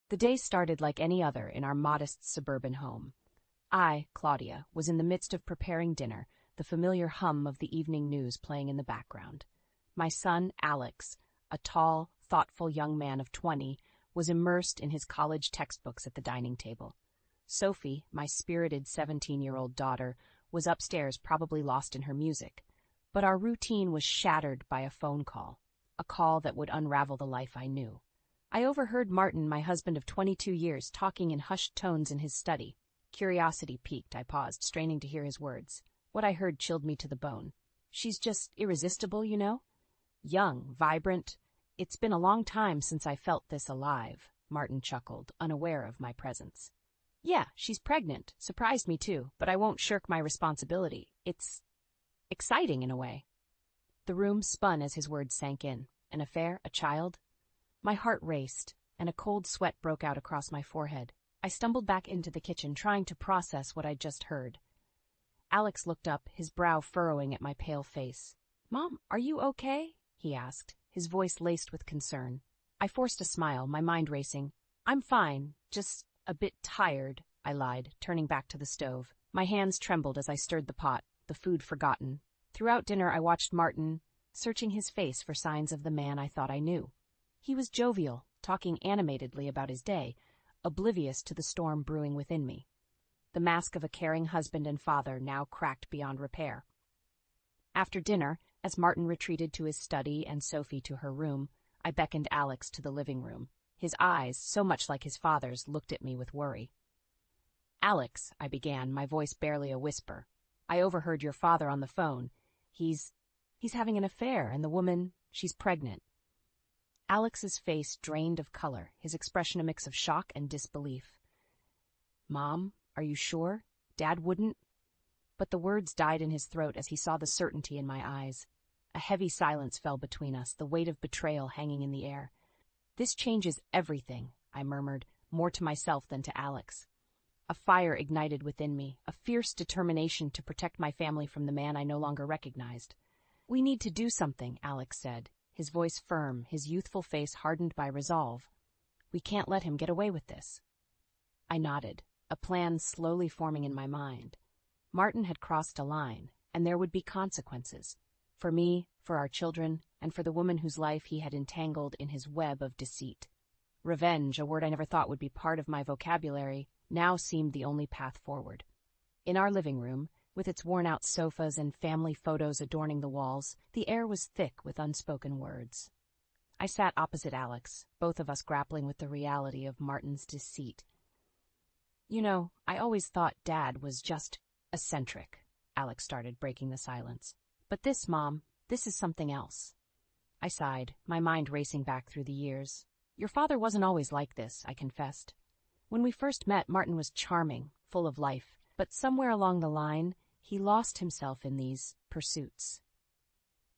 The day started like any other in our modest suburban home. I, Claudia, was in the midst of preparing dinner, the familiar hum of the evening news playing in the background. My son, Alex, a tall, thoughtful young man of 20, was immersed in his college textbooks at the dining table. Sophie, my spirited 17-year-old daughter, was upstairs, probably lost in her music. But our routine was shattered by a phone call, a call that would unravel the life I knew. I overheard Martin, my husband of 22 years, talking in hushed tones in his study. Curiosity piqued. I paused, straining to hear his words. What I heard chilled me to the bone. She's just irresistible, you know? Young, vibrant. It's been a long time since I felt this alive, Martin chuckled, unaware of my presence. Yeah, she's pregnant. Surprised me too, but I won't shirk my responsibility. It's exciting in a way. The room spun as his words sank in. An affair? A child? My heart raced, and a cold sweat broke out across my forehead. I stumbled back into the kitchen, trying to process what I'd just heard. Alex looked up, his brow furrowing at my pale face. "Mom, are you okay?" he asked, his voice laced with concern. I forced a smile, my mind racing. "I'm fine, just a bit tired," I lied, turning back to the stove. My hands trembled as I stirred the pot, the food forgotten. Throughout dinner I watched Martin, searching his face for signs of the man I thought I knew. He was jovial, talking animatedly about his day, oblivious to the storm brewing within me. The mask of a caring husband and father now cracked beyond repair. After dinner, as Martin retreated to his study and Sophie to her room, I beckoned Alex to the living room. His eyes, so much like his father's, looked at me with worry. "Alex," I began, my voice barely a whisper. "I overheard your father on the phone. He's having an affair, and the woman, she's pregnant." Alex's face drained of color, his expression a mix of shock and disbelief. "Mom, are you sure? Dad wouldn't?" But the words died in his throat as he saw the certainty in my eyes. A heavy silence fell between us, the weight of betrayal hanging in the air. "This changes everything," I murmured, more to myself than to Alex. A fire ignited within me, a fierce determination to protect my family from the man I no longer recognized. "We need to do something," Alex said, his voice firm, his youthful face hardened by resolve. "We can't let him get away with this." I nodded, a plan slowly forming in my mind. Martin had crossed a line, and there would be consequences. For me, for our children, and for the woman whose life he had entangled in his web of deceit. Revenge, a word I never thought would be part of my vocabulary, now seemed the only path forward. In our living room, with its worn-out sofas and family photos adorning the walls, the air was thick with unspoken words. I sat opposite Alex, both of us grappling with the reality of Martin's deceit. "You know, I always thought Dad was just eccentric," Alex started, breaking the silence. "But this, Mom, this is something else." I sighed, my mind racing back through the years. "Your father wasn't always like this," I confessed. "When we first met, Martin was charming, full of life, but somewhere along the line, he lost himself in these pursuits."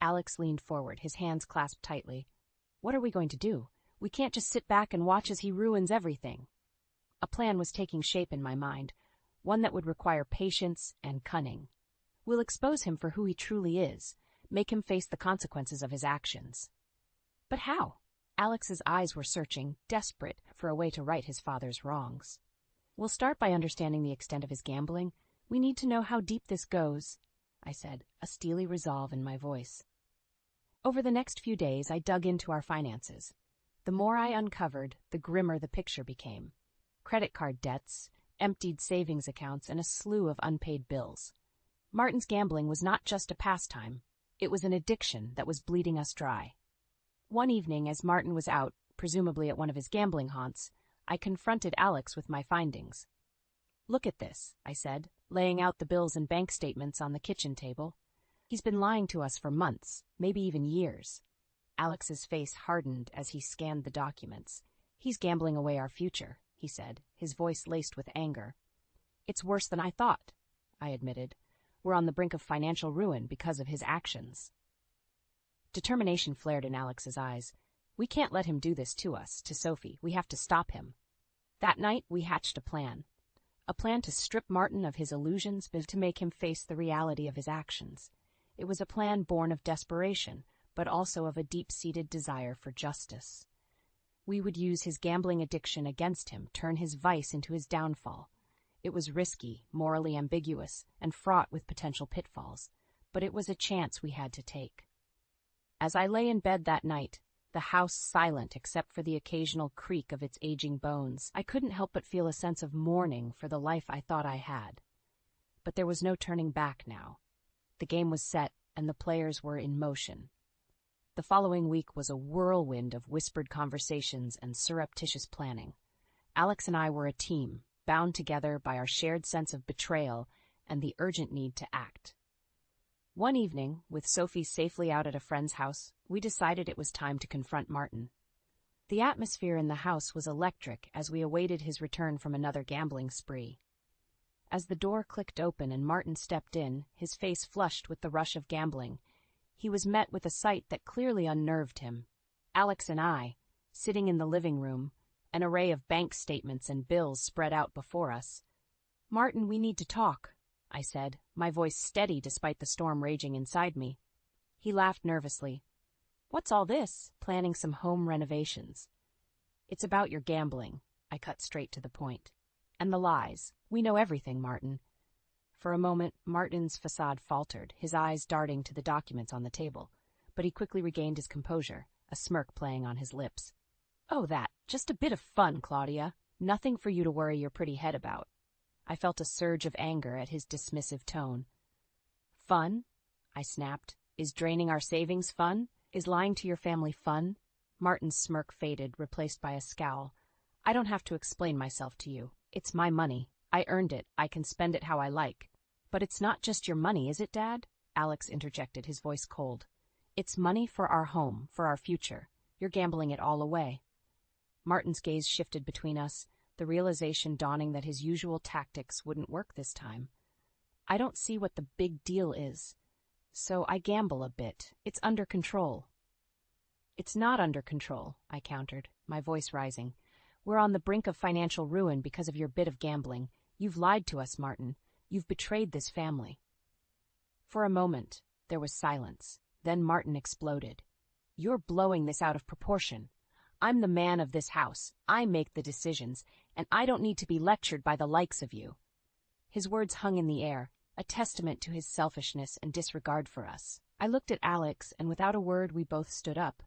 Alex leaned forward, his hands clasped tightly. "What are we going to do? We can't just sit back and watch as he ruins everything." A plan was taking shape in my mind, one that would require patience and cunning. "We'll expose him for who he truly is, make him face the consequences of his actions." "But how?" Alex's eyes were searching, desperate for a way to right his father's wrongs. "We'll start by understanding the extent of his gambling. We need to know how deep this goes," I said, a steely resolve in my voice. Over the next few days, I dug into our finances. The more I uncovered, the grimmer the picture became. Credit card debts, emptied savings accounts, and a slew of unpaid bills. Martin's gambling was not just a pastime. It was an addiction that was bleeding us dry. One evening, as Martin was out, presumably at one of his gambling haunts, I confronted Alex with my findings. "Look at this," I said, laying out the bills and bank statements on the kitchen table. "He's been lying to us for months, maybe even years." Alex's face hardened as he scanned the documents. "He's gambling away our future," he said, his voice laced with anger. "It's worse than I thought," I admitted. "We're on the brink of financial ruin because of his actions." Determination flared in Alex's eyes. "We can't let him do this to us, to Sophie. We have to stop him." That night, we hatched a plan. A plan to strip Martin of his illusions, but to make him face the reality of his actions. It was a plan born of desperation, but also of a deep-seated desire for justice. We would use his gambling addiction against him, turn his vice into his downfall. It was risky, morally ambiguous, and fraught with potential pitfalls, but it was a chance we had to take. As I lay in bed that night, the house silent except for the occasional creak of its aging bones, I couldn't help but feel a sense of mourning for the life I thought I had. But there was no turning back now. The game was set, and the players were in motion. The following week was a whirlwind of whispered conversations and surreptitious planning. Alex and I were a team, bound together by our shared sense of betrayal and the urgent need to act. One evening, with Sophie safely out at a friend's house, we decided it was time to confront Martin. The atmosphere in the house was electric as we awaited his return from another gambling spree. As the door clicked open and Martin stepped in, his face flushed with the rush of gambling, he was met with a sight that clearly unnerved him. Alex and I, sitting in the living room, an array of bank statements and bills spread out before us. "Martin, we need to talk," I said, my voice steady despite the storm raging inside me. He laughed nervously. "What's all this?" "Planning some home renovations." "It's about your gambling," I cut straight to the point. "And the lies. We know everything, Martin." For a moment, Martin's facade faltered, his eyes darting to the documents on the table, but he quickly regained his composure, a smirk playing on his lips. "Oh, that. Just a bit of fun, Claudia. Nothing for you to worry your pretty head about." I felt a surge of anger at his dismissive tone. "Fun?" I snapped. "Is draining our savings fun? Is lying to your family fun?" Martin's smirk faded, replaced by a scowl. "I don't have to explain myself to you. It's my money. I earned it. I can spend it how I like." "But it's not just your money, is it, Dad?" Alex interjected, his voice cold. "It's money for our home, for our future. You're gambling it all away." Martin's gaze shifted between us, the realization dawning that his usual tactics wouldn't work this time. "I don't see what the big deal is. So I gamble a bit. It's under control." "It's not under control," I countered, my voice rising. "We're on the brink of financial ruin because of your bit of gambling. You've lied to us, Martin. You've betrayed this family." For a moment, there was silence. Then Martin exploded. "You're blowing this out of proportion. I'm the man of this house. I make the decisions, and I don't need to be lectured by the likes of you." His words hung in the air, a testament to his selfishness and disregard for us. I looked at Alex, and without a word we both stood up.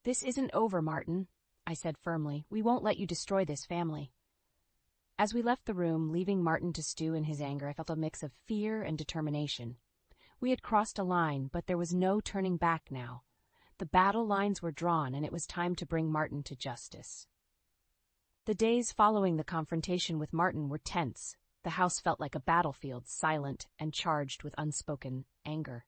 "This isn't over, Martin," I said firmly. "We won't let you destroy this family." As we left the room, leaving Martin to stew in his anger, I felt a mix of fear and determination. We had crossed a line, but there was no turning back now. The battle lines were drawn, and it was time to bring Martin to justice. The days following the confrontation with Martin were tense. The house felt like a battlefield, silent and charged with unspoken anger.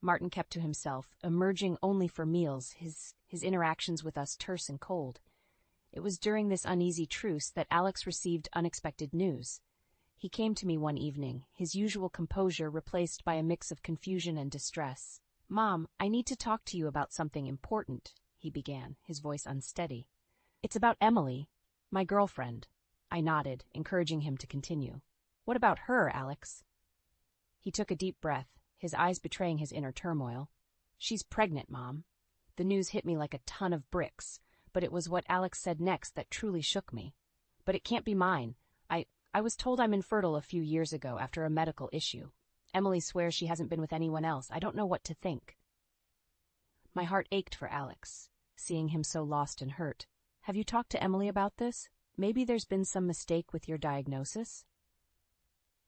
Martin kept to himself, emerging only for meals, his interactions with us terse and cold. It was during this uneasy truce that Alex received unexpected news. He came to me one evening, his usual composure replaced by a mix of confusion and distress. "Mom, I need to talk to you about something important," he began, his voice unsteady. "It's about Emily, my girlfriend." I nodded, encouraging him to continue. "What about her, Alex?" He took a deep breath, his eyes betraying his inner turmoil. "She's pregnant, Mom." The news hit me like a ton of bricks, but it was what Alex said next that truly shook me. "But it can't be mine. I was told I'm infertile a few years ago after a medical issue. Emily swears she hasn't been with anyone else. I don't know what to think." My heart ached for Alex, seeing him so lost and hurt. "Have you talked to Emily about this? Maybe there's been some mistake with your diagnosis?"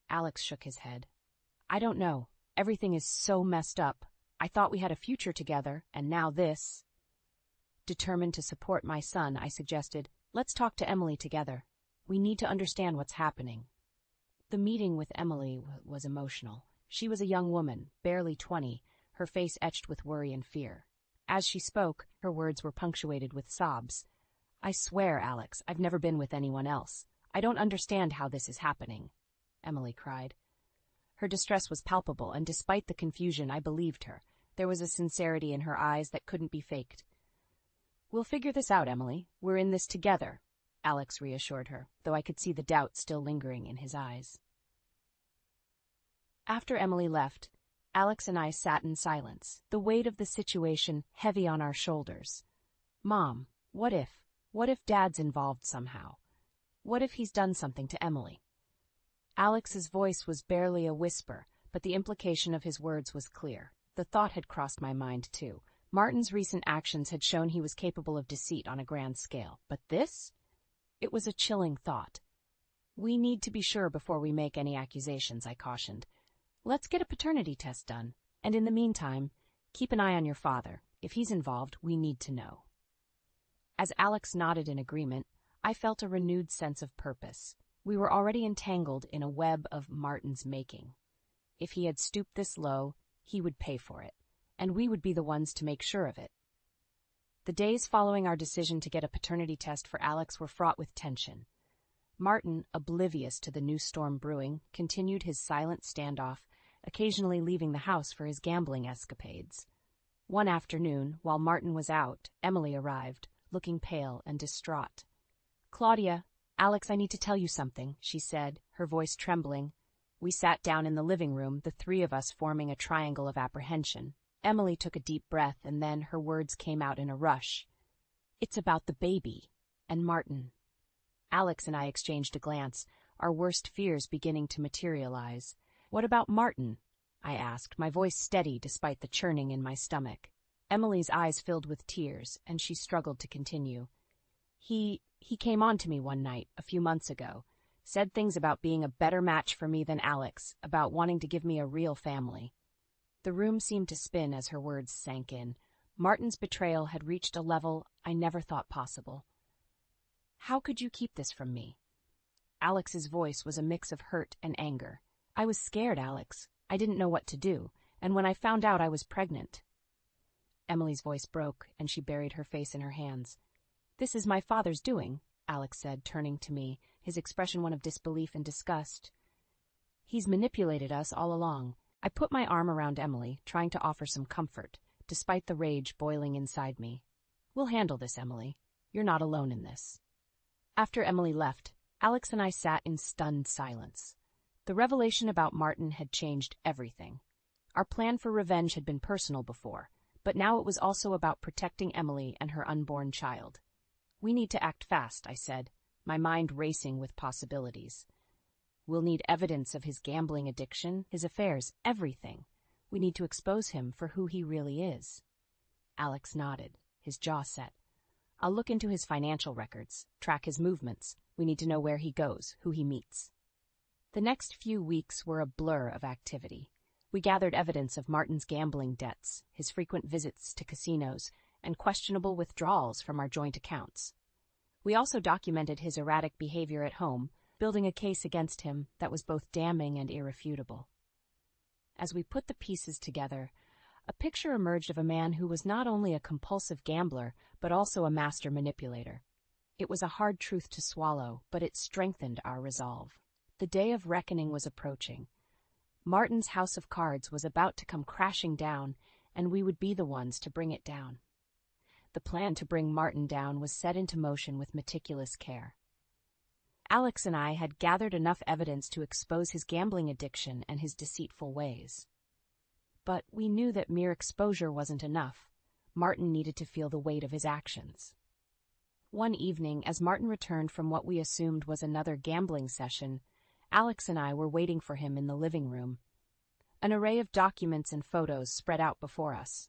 Alex shook his head. "I don't know. Everything is so messed up. I thought we had a future together, and now this." Determined to support my son, I suggested, "Let's talk to Emily together. We need to understand what's happening." The meeting with Emily was emotional. She was a young woman, barely 20, her face etched with worry and fear. As she spoke, her words were punctuated with sobs. "I swear, Alex, I've never been with anyone else. I don't understand how this is happening," Emily cried. Her distress was palpable, and despite the confusion, I believed her. There was a sincerity in her eyes that couldn't be faked. "We'll figure this out, Emily. We're in this together," Alex reassured her, though I could see the doubt still lingering in his eyes. After Emily left, Alex and I sat in silence, the weight of the situation heavy on our shoulders. "Mom, What if? What if Dad's involved somehow? What if he's done something to Emily? Alex's voice was barely a whisper, but the implication of his words was clear. The thought had crossed my mind, too. Martin's recent actions had shown he was capable of deceit on a grand scale. But this? It was a chilling thought. We need to be sure before we make any accusations, I cautioned. Let's get a paternity test done. And in the meantime, keep an eye on your father. If he's involved, we need to know. As Alex nodded in agreement, I felt a renewed sense of purpose. We were already entangled in a web of Martin's making. If he had stooped this low, he would pay for it, and we would be the ones to make sure of it. The days following our decision to get a paternity test for Alex were fraught with tension. Martin, oblivious to the new storm brewing, continued his silent standoff, occasionally leaving the house for his gambling escapades. One afternoon, while Martin was out, Emily arrived, looking pale and distraught. "Claudia, Alex, I need to tell you something," she said, her voice trembling. We sat down in the living room, the three of us forming a triangle of apprehension. Emily took a deep breath, and then her words came out in a rush. "It's about the baby and Martin." Alex and I exchanged a glance, our worst fears beginning to materialize. "What about Martin?" I asked, my voice steady despite the churning in my stomach. Emily's eyes filled with tears, and she struggled to continue. He came on to me one night, a few months ago, said things about being a better match for me than Alex, about wanting to give me a real family." The room seemed to spin as her words sank in. Martin's betrayal had reached a level I never thought possible. "How could you keep this from me?" Alex's voice was a mix of hurt and anger. "I was scared, Alex. I didn't know what to do, and when I found out I was pregnant." Emily's voice broke, and she buried her face in her hands. "This is my father's doing," Alex said, turning to me, his expression one of disbelief and disgust. "He's manipulated us all along." I put my arm around Emily, trying to offer some comfort, despite the rage boiling inside me. "We'll handle this, Emily. You're not alone in this." After Emily left, Alex and I sat in stunned silence. The revelation about Martin had changed everything. Our plan for revenge had been personal before, but now it was also about protecting Emily and her unborn child. "We need to act fast," I said, my mind racing with possibilities. "We'll need evidence of his gambling addiction, his affairs, everything. We need to expose him for who he really is." Alex nodded, his jaw set. "I'll look into his financial records, track his movements. We need to know where he goes, who he meets." The next few weeks were a blur of activity. We gathered evidence of Martin's gambling debts, his frequent visits to casinos, and questionable withdrawals from our joint accounts. We also documented his erratic behavior at home, building a case against him that was both damning and irrefutable. As we put the pieces together, a picture emerged of a man who was not only a compulsive gambler, but also a master manipulator. It was a hard truth to swallow, but it strengthened our resolve. The day of reckoning was approaching. Martin's house of cards was about to come crashing down, and we would be the ones to bring it down. The plan to bring Martin down was set into motion with meticulous care. Alex and I had gathered enough evidence to expose his gambling addiction and his deceitful ways. But we knew that mere exposure wasn't enough. Martin needed to feel the weight of his actions. One evening, as Martin returned from what we assumed was another gambling session, Alex and I were waiting for him in the living room. An array of documents and photos spread out before us.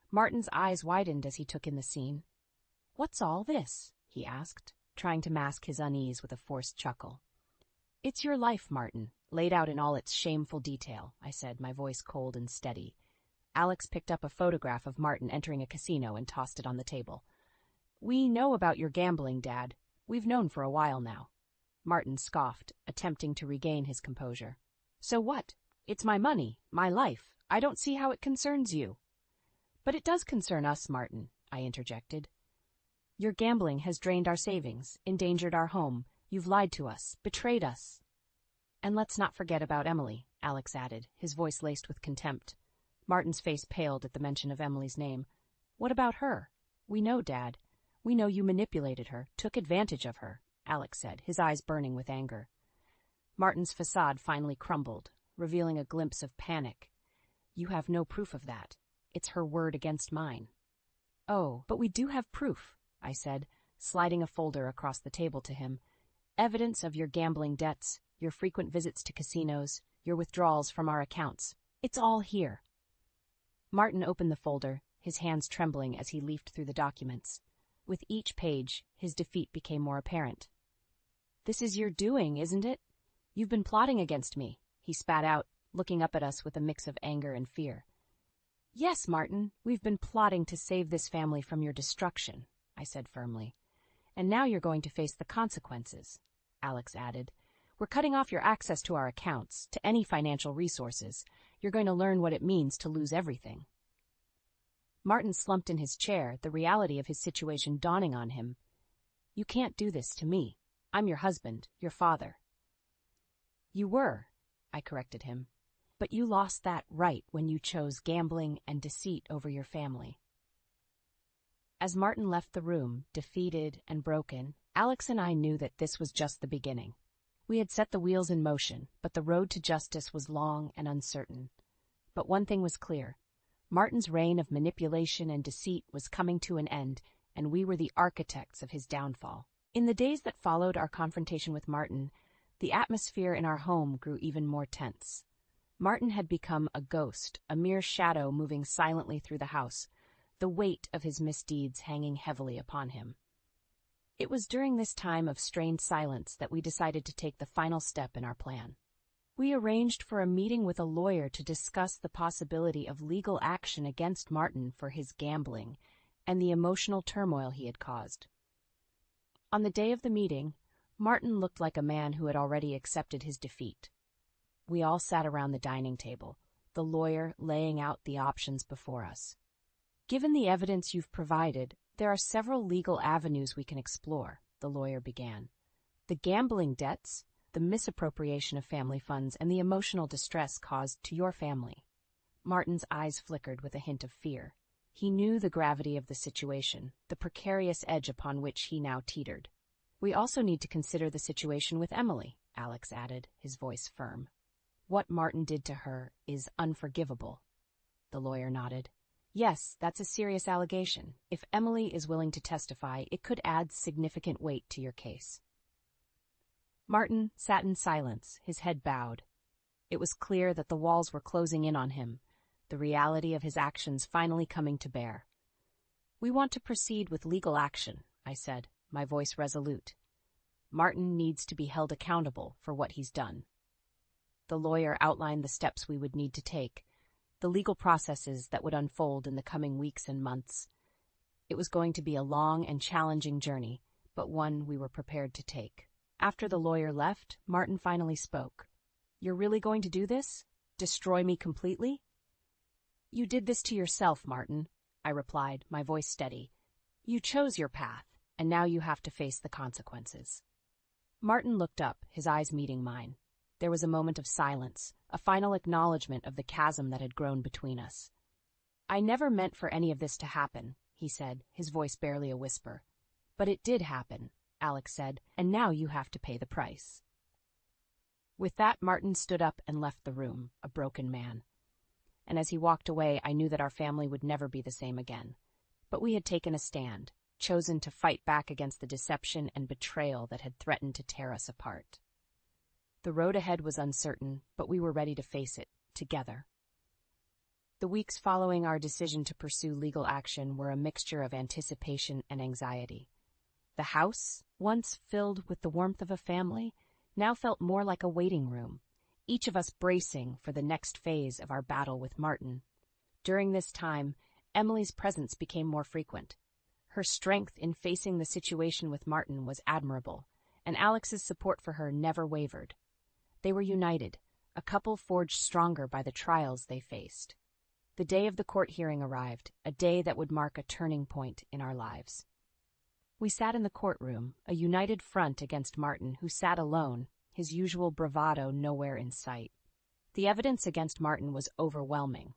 Martin's eyes widened as he took in the scene. "What's all this?" he asked, trying to mask his unease with a forced chuckle. "It's your life, Martin, laid out in all its shameful detail," I said, my voice cold and steady. Alex picked up a photograph of Martin entering a casino and tossed it on the table. "We know about your gambling, Dad. We've known for a while now." Martin scoffed, attempting to regain his composure. "So what? It's my money, my life. I don't see how it concerns you." "But it does concern us, Martin," I interjected. "Your gambling has drained our savings, endangered our home. You've lied to us, betrayed us." "And let's not forget about Emily," Alex added, his voice laced with contempt. Martin's face paled at the mention of Emily's name. "What about her?" "We know, Dad. We know you manipulated her, took advantage of her," Alex said, his eyes burning with anger. Martin's facade finally crumbled, revealing a glimpse of panic. "You have no proof of that. It's her word against mine." "Oh, but we do have proof," I said, sliding a folder across the table to him. Evidence of your gambling debts, your frequent visits to casinos, your withdrawals from our accounts. It's all here. Martin opened the folder, his hands trembling as he leafed through the documents. With each page, his defeat became more apparent. This is your doing, isn't it? You've been plotting against me, he spat out, looking up at us with a mix of anger and fear. Yes, Martin, we've been plotting to save this family from your destruction, I said firmly. And now you're going to face the consequences, Alex added. We're cutting off your access to our accounts, to any financial resources. You're going to learn what it means to lose everything. Martin slumped in his chair, the reality of his situation dawning on him. You can't do this to me. I'm your husband, your father. You were, I corrected him. But you lost that right when you chose gambling and deceit over your family. As Martin left the room, defeated and broken, Alex and I knew that this was just the beginning. We had set the wheels in motion, but the road to justice was long and uncertain. But one thing was clear. Martin's reign of manipulation and deceit was coming to an end, and we were the architects of his downfall. In the days that followed our confrontation with Martin, the atmosphere in our home grew even more tense. Martin had become a ghost, a mere shadow moving silently through the house, the weight of his misdeeds hanging heavily upon him. It was during this time of strained silence that we decided to take the final step in our plan. We arranged for a meeting with a lawyer to discuss the possibility of legal action against Martin for his gambling and the emotional turmoil he had caused. On the day of the meeting, Martin looked like a man who had already accepted his defeat. We all sat around the dining table, the lawyer laying out the options before us. Given the evidence you've provided, there are several legal avenues we can explore, the lawyer began. The gambling debts, the misappropriation of family funds, and the emotional distress caused to your family. Martin's eyes flickered with a hint of fear. He knew the gravity of the situation, the precarious edge upon which he now teetered. We also need to consider the situation with Emily, Alex added, his voice firm. What Martin did to her is unforgivable. The lawyer nodded. Yes, that's a serious allegation. If Emily is willing to testify, it could add significant weight to your case. Martin sat in silence, his head bowed. It was clear that the walls were closing in on him, the reality of his actions finally coming to bear. We want to proceed with legal action, I said, my voice resolute. Martin needs to be held accountable for what he's done. The lawyer outlined the steps we would need to take, the legal processes that would unfold in the coming weeks and months. It was going to be a long and challenging journey, but one we were prepared to take. After the lawyer left, Martin finally spoke. You're really going to do this? Destroy me completely? You did this to yourself, Martin, I replied, my voice steady. You chose your path, and now you have to face the consequences. Martin looked up, his eyes meeting mine. There was a moment of silence, a final acknowledgement of the chasm that had grown between us. I never meant for any of this to happen, he said, his voice barely a whisper. But it did happen, Alex said, and now you have to pay the price. With that, Martin stood up and left the room, a broken man. And as he walked away, I knew that our family would never be the same again. But we had taken a stand, chosen to fight back against the deception and betrayal that had threatened to tear us apart. The road ahead was uncertain, but we were ready to face it, together. The weeks following our decision to pursue legal action were a mixture of anticipation and anxiety. The house, once filled with the warmth of a family, now felt more like a waiting room, each of us bracing for the next phase of our battle with Martin. During this time, Emily's presence became more frequent. Her strength in facing the situation with Martin was admirable, and Alex's support for her never wavered. They were united, a couple forged stronger by the trials they faced. The day of the court hearing arrived, a day that would mark a turning point in our lives. We sat in the courtroom, a united front against Martin, who sat alone, his usual bravado nowhere in sight. The evidence against Martin was overwhelming.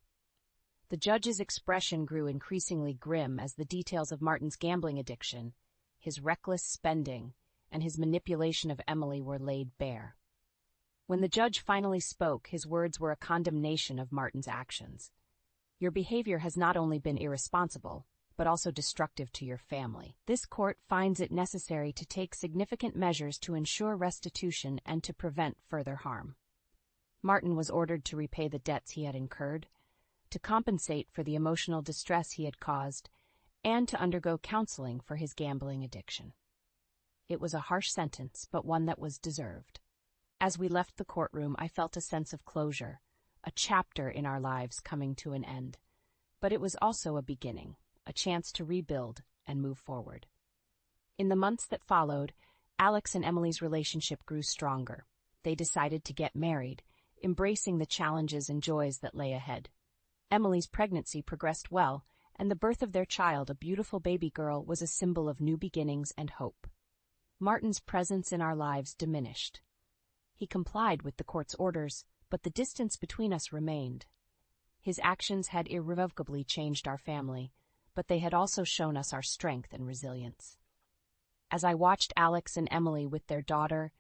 The judge's expression grew increasingly grim as the details of Martin's gambling addiction, his reckless spending, and his manipulation of Emily were laid bare. When the judge finally spoke, his words were a condemnation of Martin's actions. Your behavior has not only been irresponsible, but also destructive to your family. This court finds it necessary to take significant measures to ensure restitution and to prevent further harm. Martin was ordered to repay the debts he had incurred, to compensate for the emotional distress he had caused, and to undergo counseling for his gambling addiction. It was a harsh sentence, but one that was deserved. As we left the courtroom, I felt a sense of closure, a chapter in our lives coming to an end. But it was also a beginning, a chance to rebuild and move forward. In the months that followed, Alex and Emily's relationship grew stronger. They decided to get married, embracing the challenges and joys that lay ahead. Emily's pregnancy progressed well, and the birth of their child, a beautiful baby girl, was a symbol of new beginnings and hope. Martin's presence in our lives diminished. He complied with the court's orders, but the distance between us remained. His actions had irrevocably changed our family, but they had also shown us our strength and resilience. As I watched Alex and Emily with their daughter,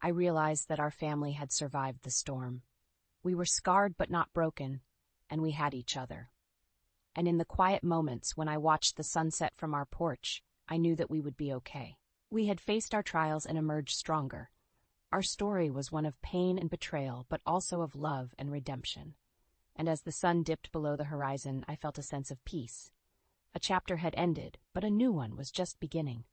I realized that our family had survived the storm. We were scarred but not broken, and we had each other. And in the quiet moments when I watched the sunset from our porch, I knew that we would be okay. We had faced our trials and emerged stronger. Our story was one of pain and betrayal, but also of love and redemption. And as the sun dipped below the horizon, I felt a sense of peace. A chapter had ended, but a new one was just beginning.